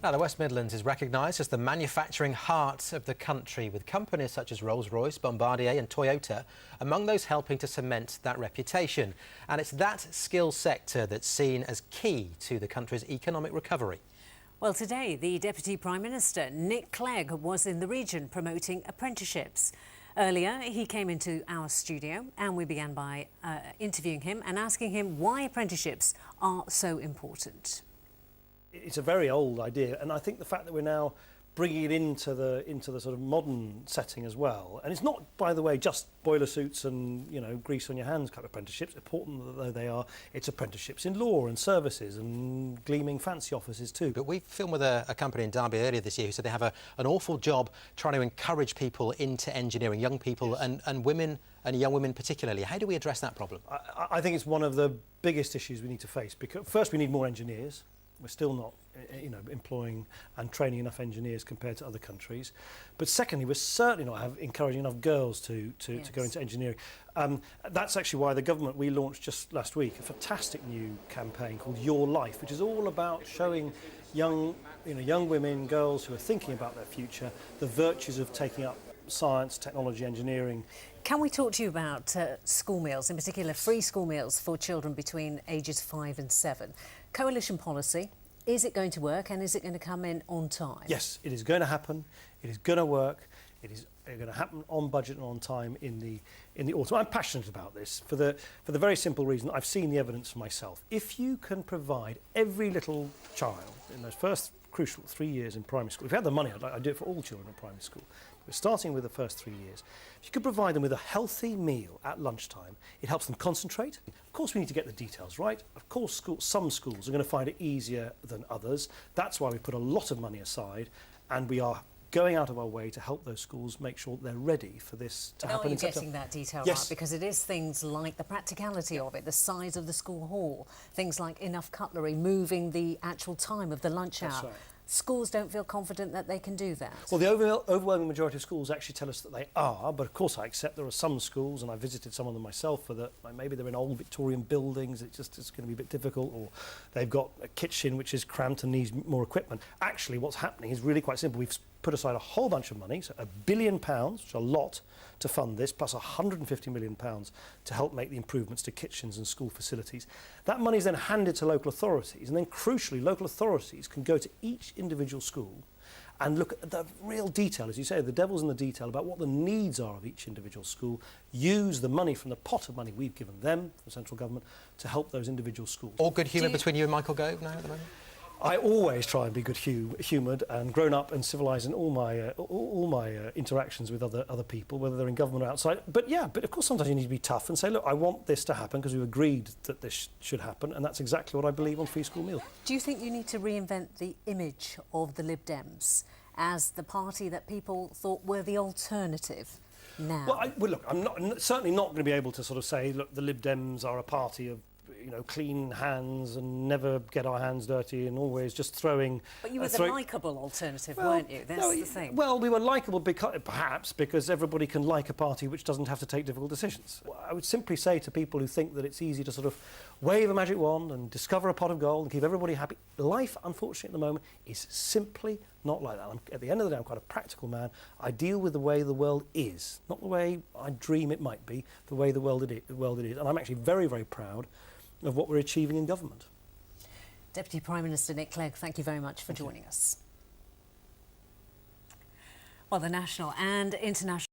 Now, the West Midlands is recognised as the manufacturing heart of the country, with companies such as Rolls-Royce, Bombardier and Toyota among those helping to cement that reputation. And it's that skills sector that's seen as key to the country's economic recovery. Well, today, the Deputy Prime Minister, Nick Clegg, was in the region promoting apprenticeships. Earlier, he came into our studio and we began by interviewing him and asking him why apprenticeships are so important. It's a very old idea, and I think the fact that we're now bringing it into the sort of modern setting as well, and it's not, by the way, just boiler suits and, you know, grease on your hands kind of apprenticeships, important though they are. It's apprenticeships in law and services and gleaming fancy offices too. But we filmed with a company in Derby earlier this year who said they have an awful job trying to encourage people into engineering, young people. Yes. and women, and young women particularly. How do we address that problem? I think it's one of the biggest issues we need to face, because first we need more engineers. We're still not, employing and training enough engineers compared to other countries. But secondly, we're certainly not encouraging enough girls to go into engineering. That's actually why the government, we launched just last week a fantastic new campaign called Your Life, which is all about showing young women, girls who are thinking about their future, the virtues of taking up science, technology, engineering. Can we talk to you about school meals, in particular free school meals for children between ages 5 and 7? Coalition policy, is it going to work and is it going to come in on time? Yes, it is going to happen, it is going to work, it is going to happen on budget and on time in the autumn. I'm passionate about this for the very simple reason I've seen the evidence for myself. If you can provide every little child in those first crucial 3 years in primary school, if you had the money, I'd do it for all children in primary school. We're starting with the first 3 years. If you could provide them with a healthy meal at lunchtime, it helps them concentrate. Of course, we need to get the details right. Of course, some schools are going to find it easier than others. That's why we put a lot of money aside, and we are going out of our way to help those schools make sure they're ready for this to happen. Are you getting that detail right? Because it is things like the practicality of it, the size of the school hall, things like enough cutlery, moving the actual time of the lunch hour. That's right. Schools don't feel confident that they can do that. Well, the overwhelming majority of schools actually tell us that they are, but of course I accept there are some schools, and I visited some of them myself, for that maybe they're in old Victorian buildings, it's going to be a bit difficult, or they've got a kitchen which is cramped and needs more equipment. Actually, what's happening is really quite simple. We've put aside a whole bunch of money, so £1 billion, which is a lot, to fund this, plus £150 million to help make the improvements to kitchens and school facilities. That money is then handed to local authorities, and then crucially, local authorities can go to each individual school and look at the real detail, as you say, the devil's in the detail, about what the needs are of each individual school, use the money from the pot of money we've given them, the central government, to help those individual schools. All good humour between you and Michael Gove now at the moment? I always try and be good-humoured and grown up and civilised in all my interactions with other people, whether they're in government or outside. But yeah, of course sometimes you need to be tough and say, look, I want this to happen because we've agreed that this should happen, and that's exactly what I believe on free school meals. Do you think you need to reinvent the image of the Lib Dems as the party that people thought were the alternative now? Well, look, I'm certainly not going to be able to sort of say, look, the Lib Dems are a party of clean hands and never get our hands dirty and always just throwing... But you were the likeable alternative, weren't you? That's the thing. Well, we were likeable perhaps because everybody can like a party which doesn't have to take difficult decisions. I would simply say to people who think that it's easy to sort of wave a magic wand and discover a pot of gold and keep everybody happy, life, unfortunately, at the moment is simply not like that. At the end of the day, I'm quite a practical man. I deal with the way the world is, not the way I dream it might be, the way the world it is. And I'm actually very, very proud of what we're achieving in government. Deputy Prime Minister Nick Clegg, thank you very much for joining us. Well, the national and international